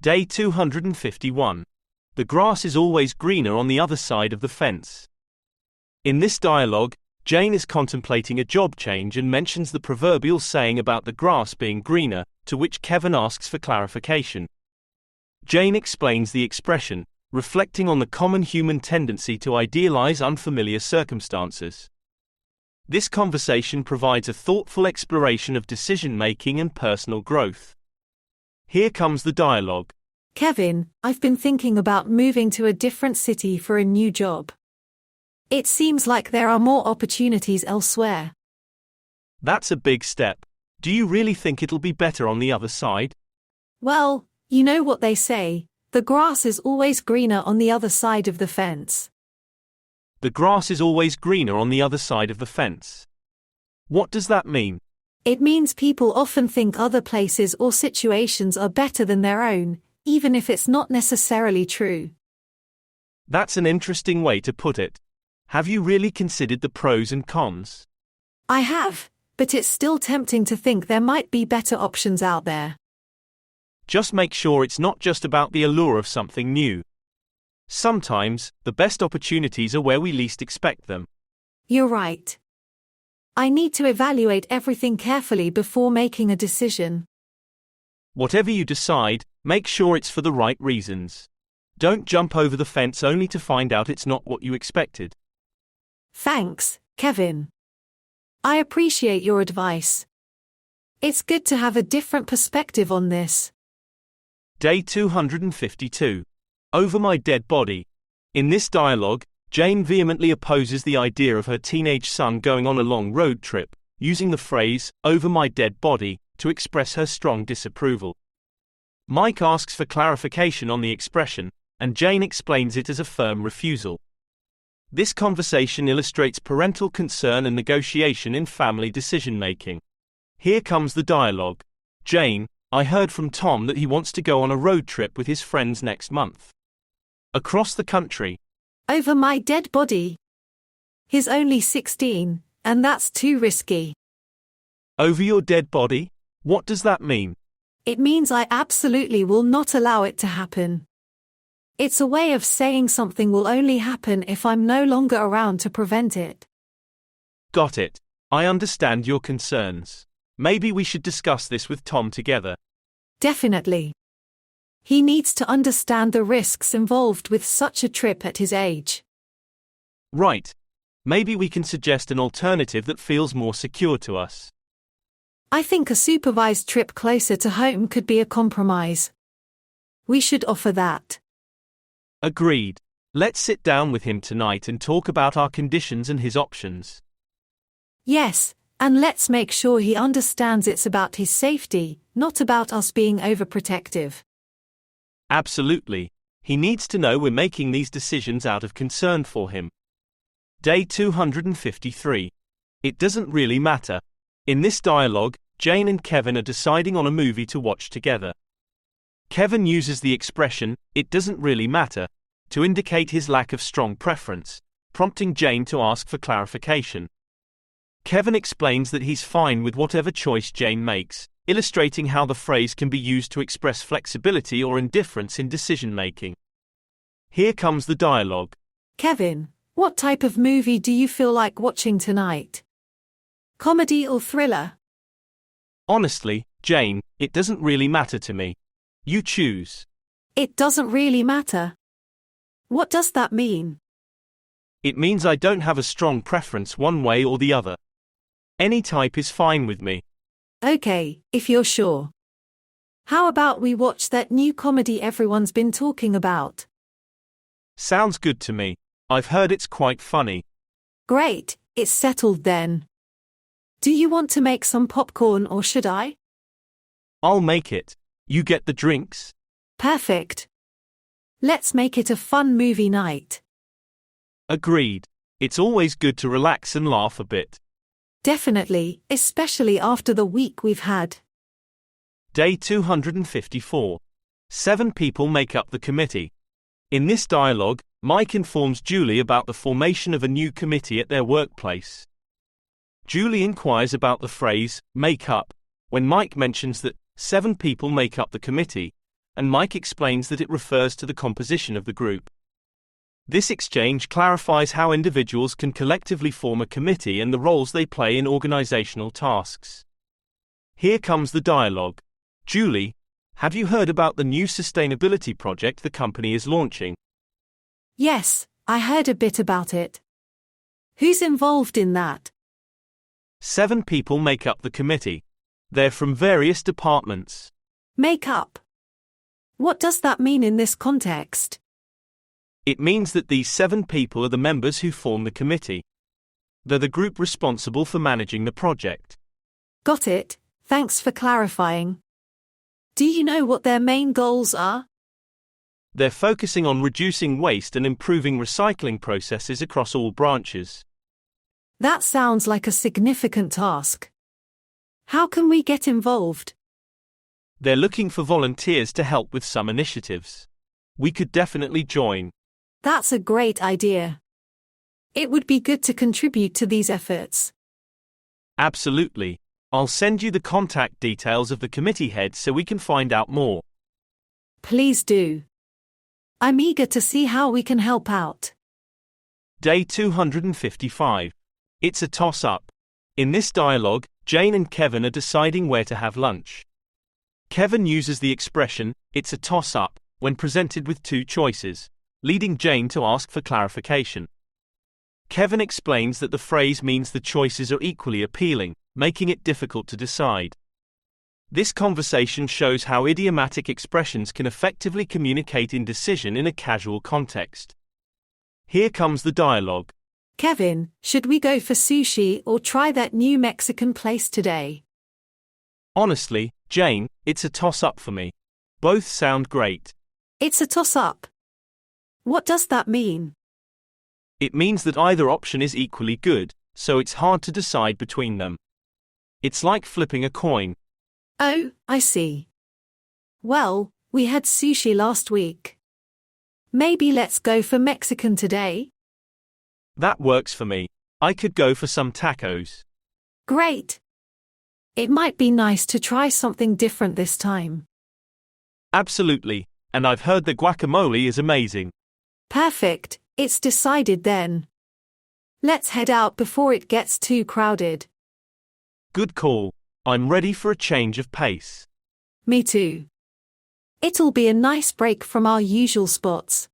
Day 251. The grass is always greener on the other side of the fence. In this dialogue, Jane is contemplating a job change and mentions the proverbial saying about the grass being greener, to which Kevin asks for clarification. Jane explains the expression, reflecting on the common human tendency to idealize unfamiliar circumstances. This conversation provides a thoughtful exploration of decision-making and personal growth. Here comes the dialogue. Kevin, I've been thinking about moving to a different city for a new job. It seems like there are more opportunities elsewhere. That's a big step. Do you really think it'll be better on the other side? Well, you know what they say, the grass is always greener on the other side of the fence. The grass is always greener on the other side of the fence. What does that mean? It means people often think other places or situations are better than their own, even if it's not necessarily true. That's an interesting way to put it. Have you really considered the pros and cons? I have, but it's still tempting to think there might be better options out there. Just make sure it's not just about the allure of something new. Sometimes, the best opportunities are where we least expect them. You're right. I need to evaluate everything carefully before making a decision. Whatever you decide, make sure it's for the right reasons. Don't jump over the fence only to find out it's not what you expected. Thanks, Kevin. I appreciate your advice. It's good to have a different perspective on this. Day 252. Over my dead body. In this dialogue, Jane vehemently opposes the idea of her teenage son going on a long road trip, using the phrase, "over my dead body," to express her strong disapproval. Mike asks for clarification on the expression, and Jane explains it as a firm refusal. This conversation illustrates parental concern and negotiation in family decision-making. Here comes the dialogue. Jane, I heard from Tom that he wants to go on a road trip with his friends next month. Across the country. Over my dead body. He's only 16, and that's too risky. Over your dead body? What does that mean? It means I absolutely will not allow it to happen. It's a way of saying something will only happen if I'm no longer around to prevent it. Got it. I understand your concerns. Maybe we should discuss this with Tom together. Definitely. He needs to understand the risks involved with such a trip at his age. Right. Maybe we can suggest an alternative that feels more secure to us. I think a supervised trip closer to home could be a compromise. We should offer that. Agreed. Let's sit down with him tonight and talk about our conditions and his options. Yes, and let's make sure he understands it's about his safety, not about us being overprotective. Absolutely. He needs to know we're making these decisions out of concern for him. Day 253. It doesn't really matter. In this dialogue, Jane and Kevin are deciding on a movie to watch together. Kevin uses the expression, "it doesn't really matter," to indicate his lack of strong preference, prompting Jane to ask for clarification. Kevin explains that he's fine with whatever choice Jane makes, illustrating how the phrase can be used to express flexibility or indifference in decision-making. Here comes the dialogue. Kevin, what type of movie do you feel like watching tonight? Comedy or thriller? Honestly, Jane, it doesn't really matter to me. You choose. It doesn't really matter. What does that mean? It means I don't have a strong preference one way or the other. Any type is fine with me. Okay, if you're sure. How about we watch that new comedy everyone's been talking about? Sounds good to me. I've heard it's quite funny. Great, it's settled then. Do you want to make some popcorn or should I? I'll make it. You get the drinks? Perfect. Let's make it a fun movie night. Agreed. It's always good to relax and laugh a bit. Definitely, especially after the week we've had. Day 254. 7 people make up the committee. In this dialogue, Mike informs Julie about the formation of a new committee at their workplace. Julie inquires about the phrase, "make up," when Mike mentions that 7 people make up the committee, and Mike explains that it refers to the composition of the group. This exchange clarifies how individuals can collectively form a committee and the roles they play in organizational tasks. Here comes the dialogue. Julie, have you heard about the new sustainability project the company is launching? Yes, I heard a bit about it. Who's involved in that? 7 people make up the committee. They're from various departments. Make up. What does that mean in this context? It means that these 7 people are the members who form the committee. They're the group responsible for managing the project. Got it, thanks for clarifying. Do you know what their main goals are? They're focusing on reducing waste and improving recycling processes across all branches. That sounds like a significant task. How can we get involved? They're looking for volunteers to help with some initiatives. We could definitely join. That's a great idea. It would be good to contribute to these efforts. Absolutely. I'll send you the contact details of the committee head so we can find out more. Please do. I'm eager to see how we can help out. Day 255. It's a toss-up. In this dialogue, Jane and Kevin are deciding where to have lunch. Kevin uses the expression, "it's a toss-up," when presented with 2 choices, leading Jane to ask for clarification. Kevin explains that the phrase means the choices are equally appealing, making it difficult to decide. This conversation shows how idiomatic expressions can effectively communicate indecision in a casual context. Here comes the dialogue. Kevin, should we go for sushi or try that new Mexican place today? Honestly, Jane, it's a toss-up for me. Both sound great. It's a toss-up. What does that mean? It means that either option is equally good, so it's hard to decide between them. It's like flipping a coin. Oh, I see. Well, we had sushi last week. Maybe let's go for Mexican today? That works for me. I could go for some tacos. Great. It might be nice to try something different this time. Absolutely, and I've heard that guacamole is amazing. Perfect, it's decided then. Let's head out before it gets too crowded. Good call. I'm ready for a change of pace. Me too. It'll be a nice break from our usual spots.